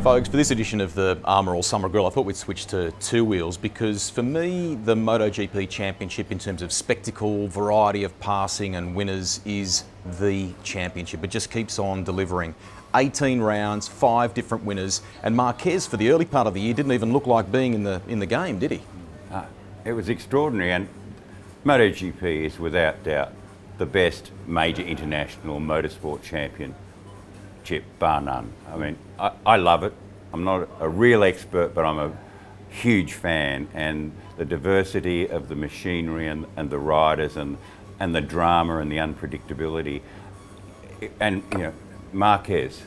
Folks, for this edition of the Armor All Summer Grill, I thought we'd switch to two wheels because for me, the MotoGP Championship in terms of spectacle, variety of passing and winners is the championship. It just keeps on delivering. 18 rounds, 5 different winners, and Marquez for the early part of the year didn't even look like being in the game, did he? It was extraordinary, and MotoGP is without doubt the best major international motorsport championship, bar none. I mean, I love it. I'm not a real expert, but I'm a huge fan, and the diversity of the machinery and the riders and the drama and the unpredictability. And, you know, Marquez,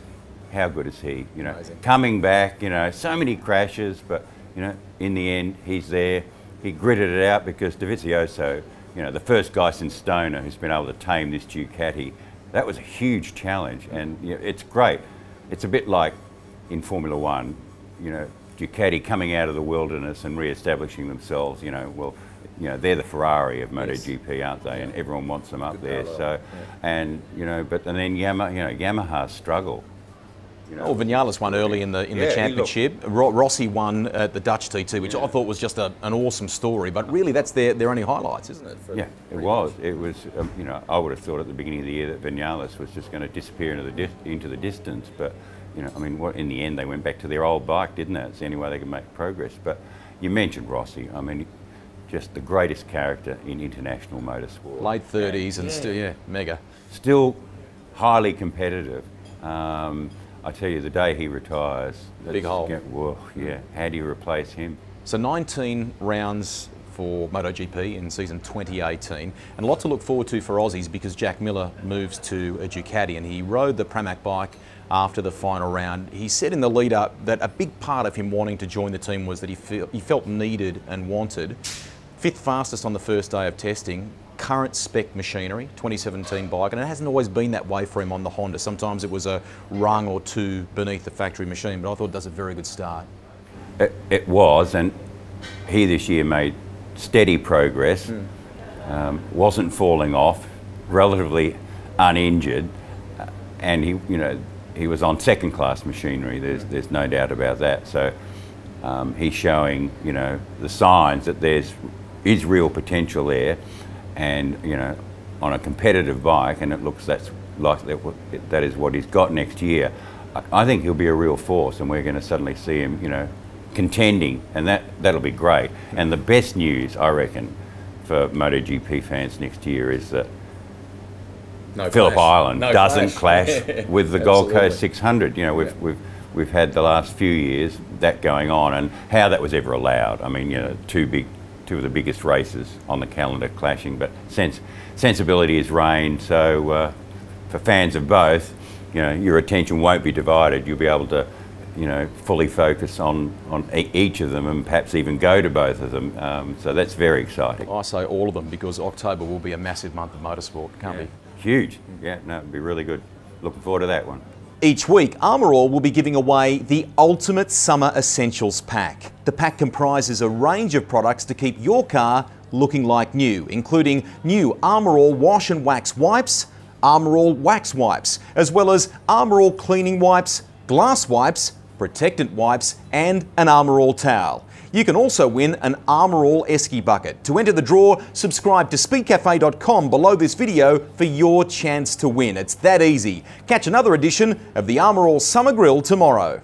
how good is he? You know, amazing. Coming back, you know, so many crashes, but, you know, in the end, he's there. He gritted it out because Dovizioso, you know, the first guy since Stoner who's been able to tame this Ducati, that was a huge challenge, and you know, it's great. It's a bit like in Formula One, you know, Ducati coming out of the wilderness and re-establishing themselves. You know, well, you know, they're the Ferrari of MotoGP, aren't they? And everyone wants them up there. So, and you know, but and then Yamaha struggle. You know, Vinales won early in the championship. Rossi won at the Dutch TT, which I thought was just an awesome story. But really, that's their only highlights, isn't it? Yeah, it was. It was. You know, I would have thought at the beginning of the year that Vinales was just going to disappear into the distance. But you know, I mean, in the end, they went back to their old bike, didn't they? It's the only way they could make progress. But you mentioned Rossi. I mean, just the greatest character in international motorsport. Late 30s and still, mega. Still highly competitive. I tell you, the day he retires, big hole. Whoa, yeah. How do you replace him? So 19 rounds for MotoGP in season 2018, and a lot to look forward to for Aussies because Jack Miller moves to a Ducati, and he rode the Pramac bike after the final round. He said in the lead up that a big part of him wanting to join the team was that he felt needed and wanted. 5th fastest on the first day of testing. Current spec machinery, 2017 bike, and it hasn't always been that way for him on the Honda. Sometimes it was a rung or two beneath the factory machine, but I thought it does a very good start. It was, and he this year made steady progress, wasn't falling off, relatively uninjured, and he was on second class machinery. There's no doubt about that. So he's showing, you know, the signs that is real potential there. And you know, on a competitive bike, and it looks that is what he's got next year. I think he'll be a real force, and we're going to suddenly see him, you know, contending, and that'll be great. And the best news, I reckon, for MotoGP fans next year is that Phillip Island doesn't clash with the Gold Coast 600. You know, we've had the last few years that going on, and how that was ever allowed. I mean, you know, two of the biggest races on the calendar clashing, but sensibility has reigned. So for fans of both, you know, your attention won't be divided. You'll be able to, you know, fully focus on each of them and perhaps even go to both of them. So that's very exciting. I say all of them because October will be a massive month of motorsport, can't be? Huge. Yeah, no, it'll be really good. Looking forward to that one. Each week, Armor All will be giving away the Ultimate Summer Essentials Pack. The pack comprises a range of products to keep your car looking like new, including new Armor All Wash and Wax Wipes, Armor All Wax Wipes, as well as Armor All Cleaning Wipes, Glass Wipes, Protectant Wipes, and an Armor All Towel. You can also win an Armor All Esky Bucket. To enter the draw, subscribe to speedcafe.com below this video for your chance to win. It's that easy. Catch another edition of the Armor All Summer Grill tomorrow.